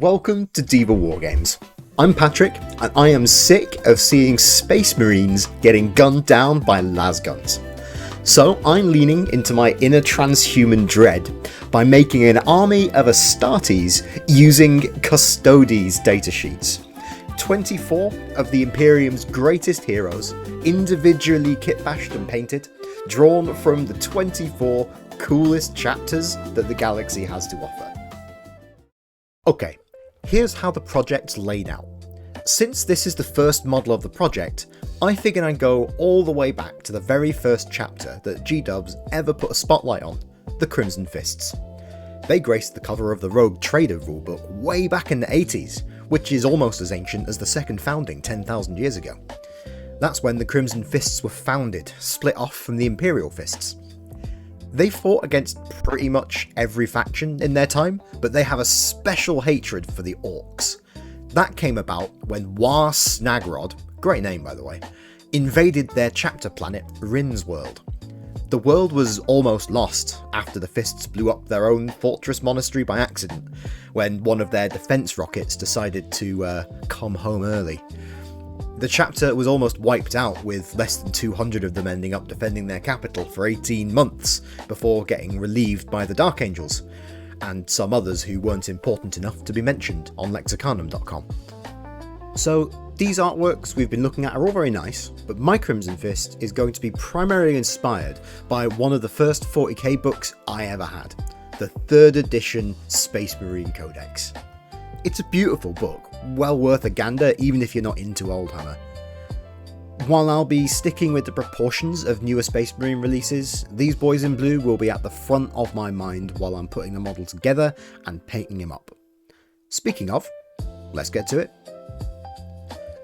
Welcome to Deva Wargames. I'm Patrick, and I am sick of seeing Space Marines getting gunned down by lasguns. So I'm leaning into my inner transhuman dread by making an army of Astartes using Custodes datasheets. 24 of the Imperium's greatest heroes, individually kitbashed and painted, drawn from the 24 coolest chapters that the galaxy has to offer. Okay, here's how the project's laid out. Since this is the first model of the project, I figured I'd go all the way back to the very first chapter that G-Dubs ever put a spotlight on, the Crimson Fists. They graced the cover of the Rogue Trader rulebook way back in the 80s, which is almost as ancient as the second founding 10,000 years ago. That's when the Crimson Fists were founded, split off from the Imperial Fists. They fought against pretty much every faction in their time, but they have a special hatred for the Orcs. That came about when War Snagrod, great name by the way, invaded their chapter planet Rin's world. The world was almost lost after the Fists blew up their own fortress monastery by accident, when one of their defense rockets decided to come home early. The chapter was almost wiped out, with less than 200 of them ending up defending their capital for 18 months before getting relieved by the Dark Angels, and some others who weren't important enough to be mentioned on lexicanum.com. So these artworks we've been looking at are all very nice, but my Crimson Fist is going to be primarily inspired by one of the first 40k books I ever had, the 3rd edition Space Marine Codex. It's a beautiful book, well worth a gander even if you're not into Oldhammer. While I'll be sticking with the proportions of newer Space Marine releases, these boys in blue will be at the front of my mind while I'm putting the model together and painting him up. Speaking of, let's get to it.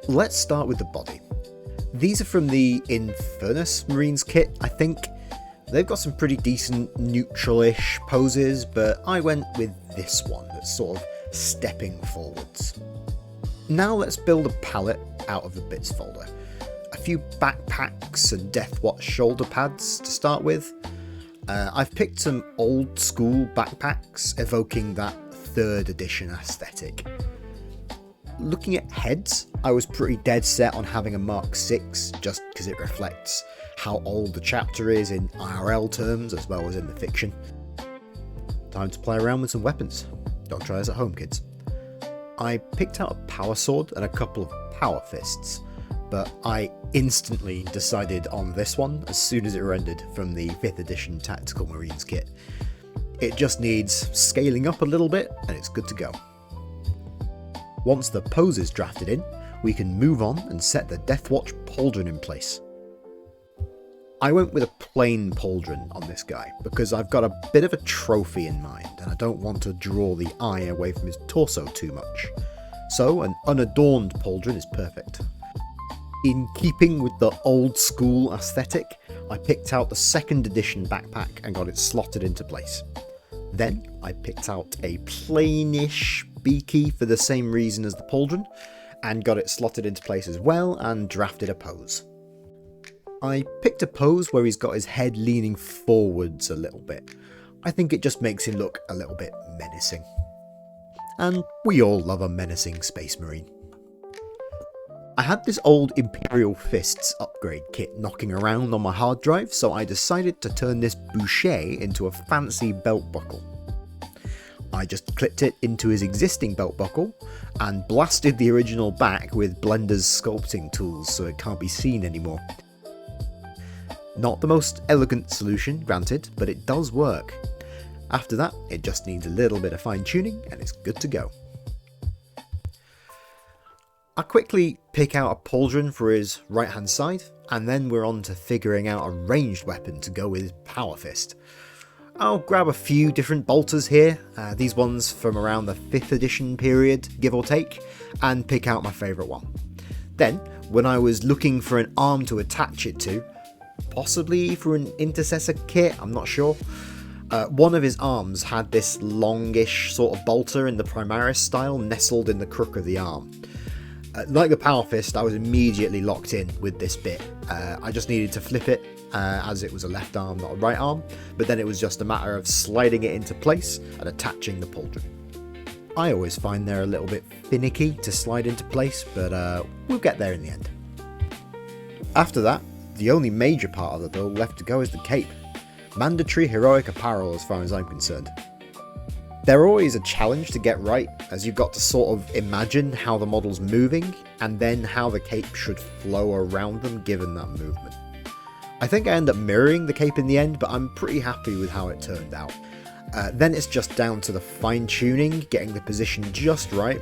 Let's start with the body. These are from the Infernus Marines kit, I think. They've got some pretty decent neutral-ish poses, but I went with this one that's sort of stepping forwards. Now let's build a palette out of the bits folder. A few backpacks and Deathwatch shoulder pads to start with. I've picked some old school backpacks evoking that 3rd edition aesthetic. Looking at heads, I was pretty dead set on having a Mark 6 just because it reflects how old the chapter is in IRL terms as well as in the fiction. Time to play around with some weapons. Don't try this at home, kids. I picked out a power sword and a couple of power fists, but I instantly decided on this one as soon as it rendered from the 5th edition Tactical Marines kit. It just needs scaling up a little bit and it's good to go. Once the pose is drafted in, we can move on and set the Deathwatch pauldron in place. I went with a plain pauldron on this guy because I've got a bit of a trophy in mind and I don't want to draw the eye away from his torso too much. So an unadorned pauldron is perfect. In keeping with the old school aesthetic, I picked out the 2nd edition backpack and got it slotted into place. Then I picked out a plainish beaky for the same reason as the pauldron and got it slotted into place as well and drafted a pose. I picked a pose where he's got his head leaning forwards a little bit. I think it just makes him look a little bit menacing. And we all love a menacing Space Marine. I had this old Imperial Fists upgrade kit knocking around on my hard drive, so I decided to turn this boucher into a fancy belt buckle. I just clipped it into his existing belt buckle and blasted the original back with Blender's sculpting tools so it can't be seen anymore. Not the most elegant solution, granted, but it does work. After that, it just needs a little bit of fine tuning and it's good to go. I quickly pick out a pauldron for his right hand side, and then we're on to figuring out a ranged weapon to go with his power fist. I'll grab a few different bolters here, these ones from around the 5th edition period, give or take, and pick out my favourite one. Then, when I was looking for an arm to attach it to, possibly for an intercessor kit, I'm not sure, one of his arms had this longish sort of bolter in the Primaris style nestled in the crook of the arm. Like the Power Fist, I was immediately locked in with this bit. I just needed to flip it as it was a left arm, not a right arm, but then it was just a matter of sliding it into place and attaching the pauldron. I always find they're a little bit finicky to slide into place, but we'll get there in the end. After that, the only major part of the build left to go is the cape. Mandatory heroic apparel as far as I'm concerned. They're always a challenge to get right, as you've got to sort of imagine how the model's moving, and then how the cape should flow around them given that movement. I think I end up mirroring the cape in the end, but I'm pretty happy with how it turned out. Then it's just down to the fine tuning, getting the position just right,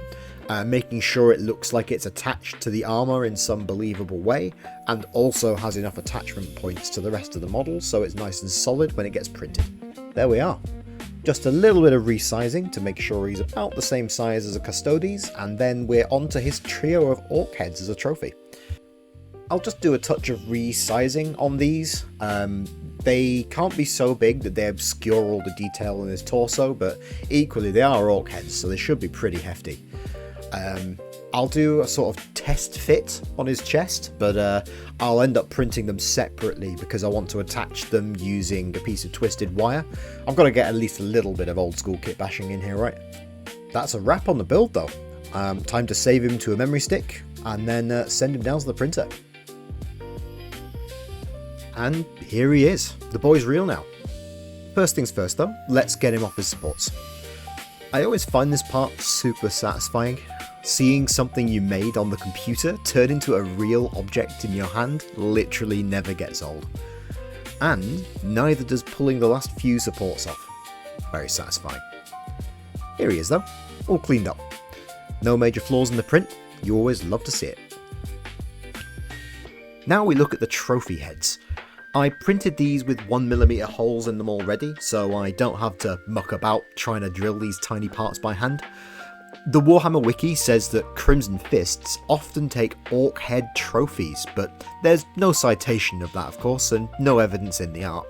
making sure it looks like it's attached to the armour in some believable way, and also has enough attachment points to the rest of the model so it's nice and solid when it gets printed. There we are. Just a little bit of resizing to make sure he's about the same size as a Custodes, and then we're on to his trio of orc heads as a trophy. I'll just do a touch of resizing on these. They can't be so big that they obscure all the detail in his torso, but equally they are orc heads, so they should be pretty hefty. I'll do a sort of test fit on his chest, but I'll end up printing them separately because I want to attach them using a piece of twisted wire. I've got to get at least a little bit of old school kit bashing in here, right? That's a wrap on the build though. Time to save him to a memory stick and then send him down to the printer. And here he is. The boy's real now. First things first though, let's get him off his supports. I always find this part super satisfying. Seeing something you made on the computer turn into a real object in your hand literally never gets old. And neither does pulling the last few supports off. Very satisfying. Here he is though, all cleaned up. No major flaws in the print, you always love to see it. Now we look at the trophy heads. I printed these with 1mm holes in them already, so I don't have to muck about trying to drill these tiny parts by hand. The Warhammer wiki says that Crimson Fists often take orc head trophies, but there's no citation of that of course, and no evidence in the art.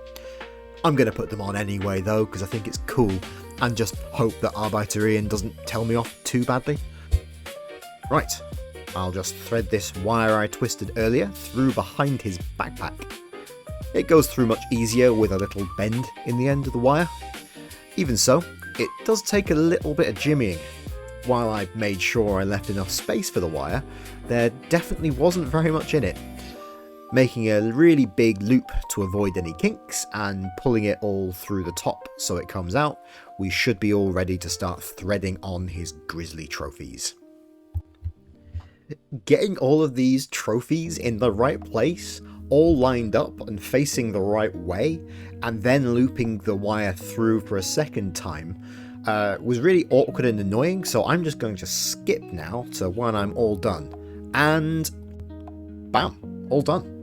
I'm going to put them on anyway though, because I think it's cool, and just hope that Arbeiterian doesn't tell me off too badly. Right, I'll just thread this wire I twisted earlier through behind his backpack. It goes through much easier with a little bend in the end of the wire. Even so, it does take a little bit of jimmying. While I made sure I left enough space for the wire, there definitely wasn't very much in it. Making a really big loop to avoid any kinks and pulling it all through the top so it comes out, we should be all ready to start threading on his grisly trophies. Getting all of these trophies in the right place, all lined up and facing the right way, and then looping the wire through for a second time, was really awkward and annoying, so I'm just going to skip now to when I'm all done. And bam, all done.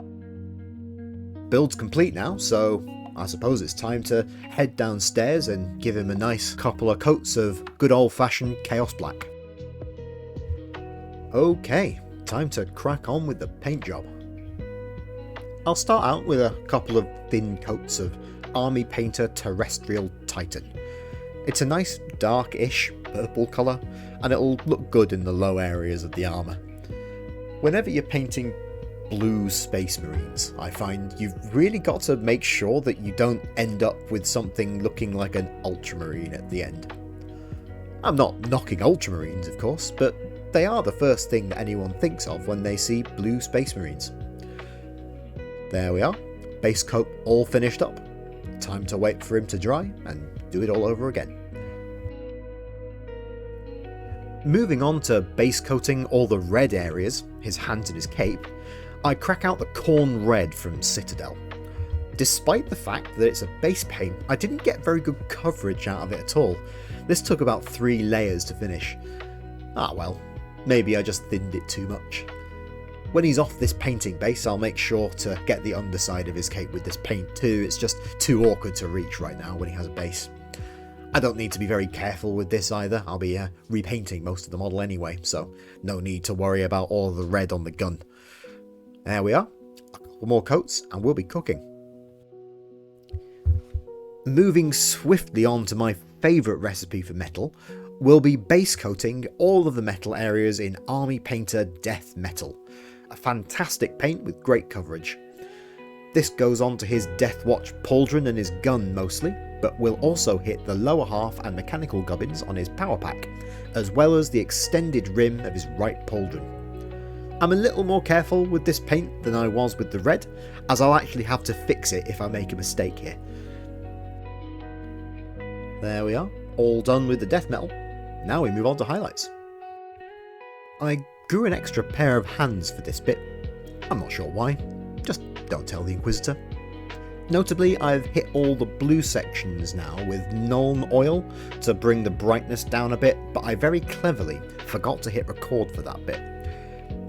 Build's complete now, so I suppose it's time to head downstairs and give him a nice couple of coats of good old-fashioned Chaos Black. Okay, time to crack on with the paint job. I'll start out with a couple of thin coats of Army Painter Terrestrial Titan. It's a nice dark-ish purple colour, and it'll look good in the low areas of the armour. Whenever you're painting blue Space Marines, I find you've really got to make sure that you don't end up with something looking like an Ultramarine at the end. I'm not knocking Ultramarines, of course, but they are the first thing that anyone thinks of when they see blue Space Marines. There we are, base coat all finished up. Time to wait for him to dry and do it all over again. Moving on to base coating all the red areas, his hands and his cape, I crack out the Corn Red from Citadel. Despite the fact that it's a base paint, I didn't get very good coverage out of it at all. This took about 3 layers to finish. Ah well, maybe I just thinned it too much. When he's off this painting base, I'll make sure to get the underside of his cape with this paint too. It's just too awkward to reach right now when he has a base. I don't need to be very careful with this either. I'll be repainting most of the model anyway, so no need to worry about all the red on the gun. There we are. A couple more coats and we'll be cooking. Moving swiftly on to my favourite recipe for metal, we'll be base coating all of the metal areas in Army Painter Death Metal. A fantastic paint with great coverage. This goes on to his Deathwatch pauldron and his gun mostly, but will also hit the lower half and mechanical gubbins on his power pack, as well as the extended rim of his right pauldron. I'm a little more careful with this paint than I was with the red, as I'll actually have to fix it if I make a mistake here. There we are, all done with the death metal. Now we move on to highlights. I grew an extra pair of hands for this bit. I'm not sure why, just don't tell the Inquisitor. Notably, I've hit all the blue sections now with Nuln oil to bring the brightness down a bit, but I very cleverly forgot to hit record for that bit.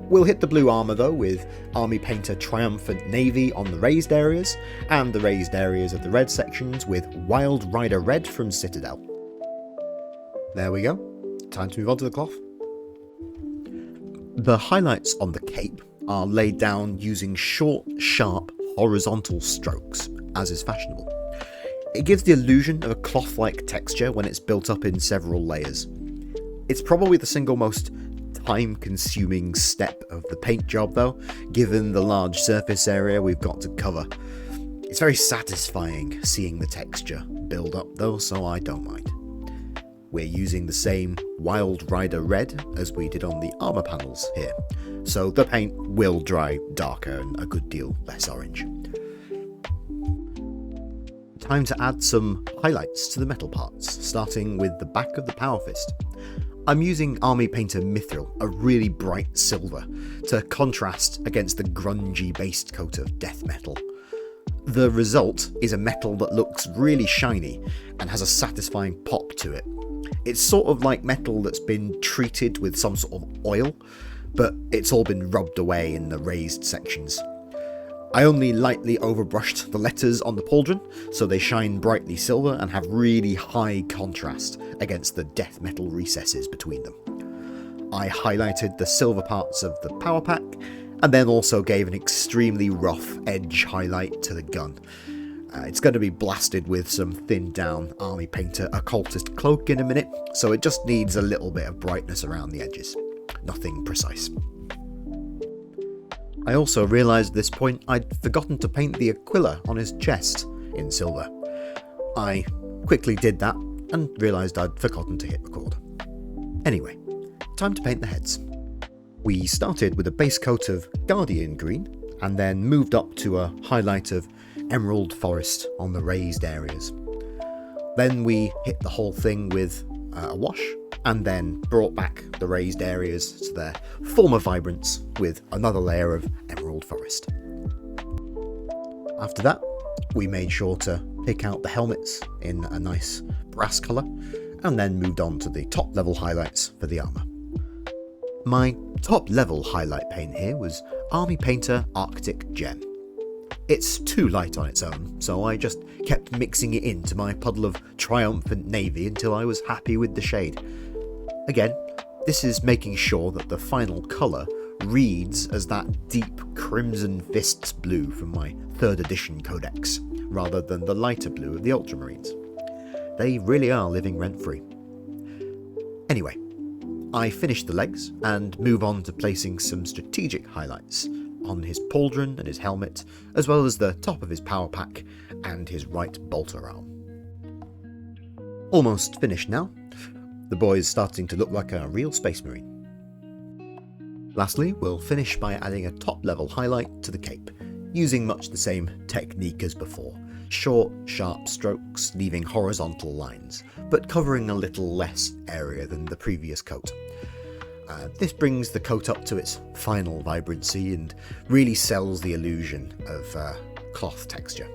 We'll hit the blue armour though with Army Painter Triumphant Navy on the raised areas, and the raised areas of the red sections with Wild Rider Red from Citadel. There we go, time to move on to the cloth. The highlights on the cape are laid down using short, sharp, horizontal strokes, as is fashionable. It gives the illusion of a cloth-like texture when it's built up in several layers. It's probably the single most time-consuming step of the paint job though, given the large surface area we've got to cover. It's very satisfying seeing the texture build up though, so I don't mind. We're using the same Wild Rider Red as we did on the armour panels here, so the paint will dry darker and a good deal less orange. Time to add some highlights to the metal parts, starting with the back of the Power Fist. I'm using Army Painter Mithril, a really bright silver, to contrast against the grungy base coat of death metal. The result is a metal that looks really shiny and has a satisfying pop to it. It's sort of like metal that's been treated with some sort of oil, but it's all been rubbed away in the raised sections. I only lightly overbrushed the letters on the pauldron, so they shine brightly silver and have really high contrast against the death metal recesses between them. I highlighted the silver parts of the power pack, and then also gave an extremely rough edge highlight to the gun. It's going to be blasted with some thinned down Army Painter Occultist cloak in a minute, so it just needs a little bit of brightness around the edges. Nothing precise. I also realised at this point I'd forgotten to paint the Aquila on his chest in silver. I quickly did that and realised I'd forgotten to hit record. Anyway, time to paint the heads. We started with a base coat of Guardian Green and then moved up to a highlight of Emerald Forest on the raised areas. Then we hit the whole thing with a wash and then brought back the raised areas to their former vibrance with another layer of Emerald Forest. After that, we made sure to pick out the helmets in a nice brass colour and then moved on to the top level highlights for the armour. My top level highlight paint here was Army Painter Arctic Gem. It's too light on its own, so I just kept mixing it into my puddle of Triumphant Navy until I was happy with the shade. Again, this is making sure that the final colour reads as that deep Crimson Fists blue from my 3rd edition codex, rather than the lighter blue of the Ultramarines. They really are living rent-free. Anyway, I finish the legs and move on to placing some strategic highlights on his pauldron and his helmet, as well as the top of his power pack and his right bolter arm. Almost finished now. The boy's starting to look like a real Space Marine. Lastly, we'll finish by adding a top level highlight to the cape, using much the same technique as before. Short, sharp strokes, leaving horizontal lines, but covering a little less area than the previous coat. This brings the coat up to its final vibrancy and really sells the illusion of cloth texture.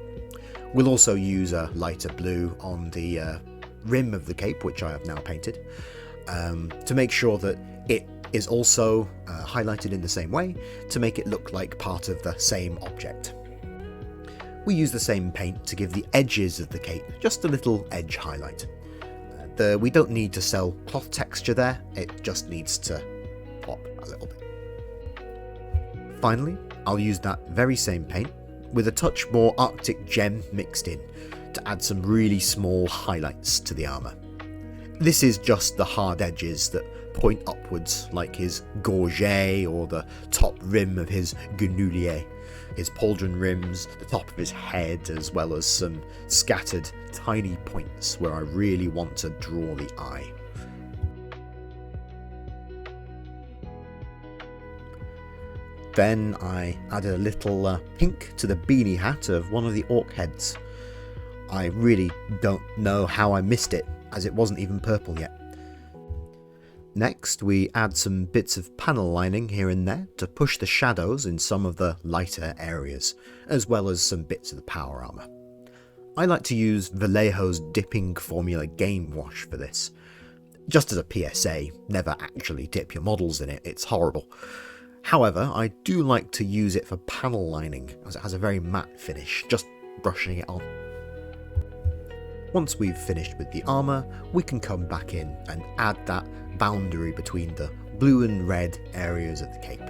We'll also use a lighter blue on the rim of the cape, which I have now painted, to make sure that it is also highlighted in the same way to make it look like part of the same object. We use the same paint to give the edges of the cape just a little edge highlight. We don't need to sell cloth texture there, it just needs to pop a little bit. Finally, I'll use that very same paint with a touch more Arctic Gem mixed in to add some really small highlights to the armour. This is just the hard edges that point upwards, like his gorget or the top rim of his genoulier. his pauldron rims, the top of his head, as well as some scattered tiny points where I really want to draw the eye. Then I added a little pink to the beanie hat of one of the orc heads. I really don't know how I missed it, as it wasn't even purple yet. Next, we add some bits of panel lining here and there to push the shadows in some of the lighter areas, as well as some bits of the power armour. I like to use Vallejo's dipping formula game wash for this. Just as a PSA, never actually dip your models in it, it's horrible. However, I do like to use it for panel lining, as it has a very matte finish, just brushing it on. Once we've finished with the armour, we can come back in and add that boundary between the blue and red areas of the cape,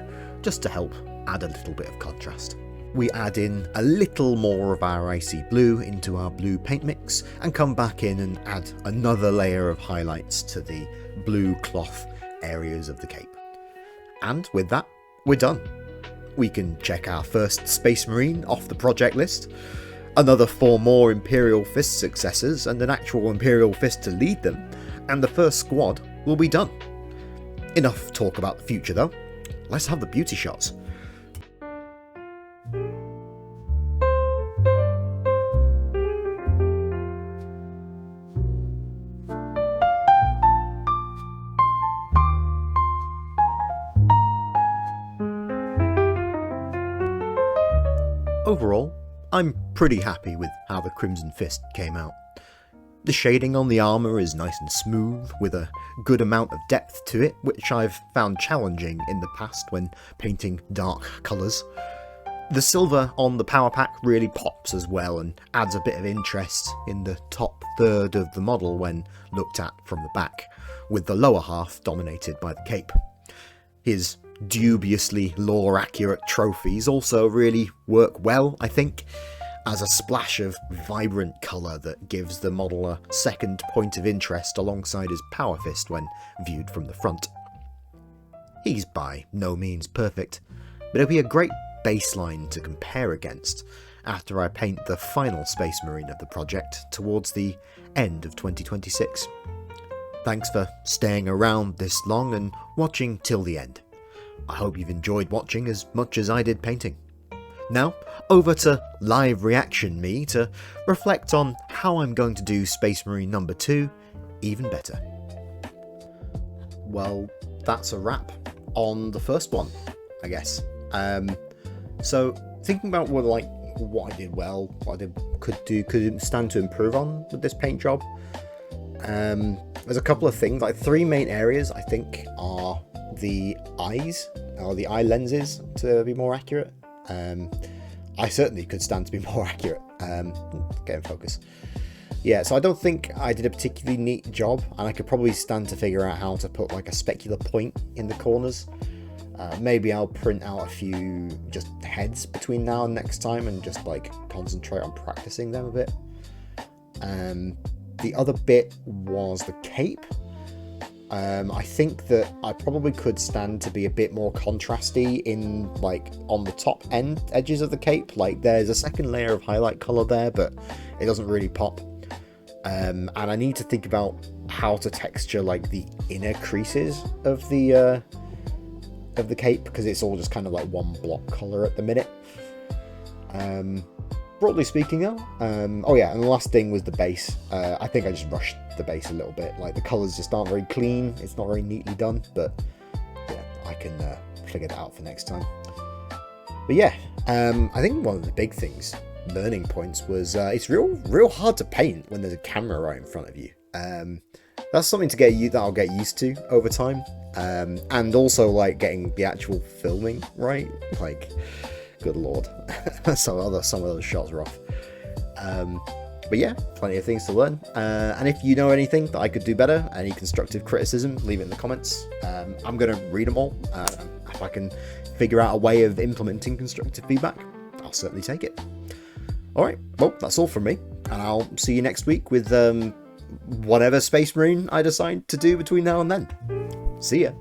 just to help add a little bit of contrast. We add in a little more of our icy blue into our blue paint mix, and come back in and add another layer of highlights to the blue cloth areas of the cape. And with that, we're done. We can check our first Space Marine off the project list, another 4 more Imperial Fist successors and an actual Imperial Fist to lead them, and the first squad will be done. Enough talk about the future though, let's have the beauty shots. Overall, I'm pretty happy with how the Crimson Fist came out. The shading on the armour is nice and smooth, with a good amount of depth to it, which I've found challenging in the past when painting dark colours. The silver on the power pack really pops as well and adds a bit of interest in the top third of the model when looked at from the back, with the lower half dominated by the cape. His dubiously lore-accurate trophies also really work well, I think, as a splash of vibrant colour that gives the model a second point of interest alongside his power fist when viewed from the front. He's by no means perfect, but it'll be a great baseline to compare against after I paint the final Space Marine of the project towards the end of 2026. Thanks for staying around this long and watching till the end. I hope you've enjoyed watching as much as I did painting. Now, over to live reaction me to reflect on how I'm going to do Space Marine number 2 even better. Well, that's a wrap on the first one, I guess. So thinking about what I did well, what I could stand to improve on with this paint job. There's a couple of things, like 3 main areas I think are the eyes, or the eye lenses to be more accurate. I certainly could stand to be more accurate. Get in focus. Yeah, so I don't think I did a particularly neat job, and I could probably stand to figure out how to put like a specular point in the corners. Maybe I'll print out a few just heads between now and next time and just like concentrate on practicing them a bit. The other bit was the cape. I think that I probably could stand to be a bit more contrasty in like on the top edges of the cape. Like there's a second layer of highlight color there, but it doesn't really pop. And I need to think about how to texture like the inner creases of the cape, because it's all just kind of like one block color at the minute. Broadly speaking though, oh yeah, and the last thing was the base. I think I just rushed the base a little bit. Like the colors just aren't very clean, it's not very neatly done, but yeah, I can figure that out for next time. But yeah, I think one of the big things, learning points, was it's real hard to paint when there's a camera right in front of you. That's something that I'll get used to over time, and also like getting the actual filming right. Like, good lord, some of those shots are off. But yeah, plenty of things to learn. And if you know anything that I could do better, any constructive criticism, leave it in the comments. I'm going to read them all. If I can figure out a way of implementing constructive feedback, I'll certainly take it. Alright, well, that's all from me. And I'll see you next week with whatever Space Marine I decide to do between now and then. See ya.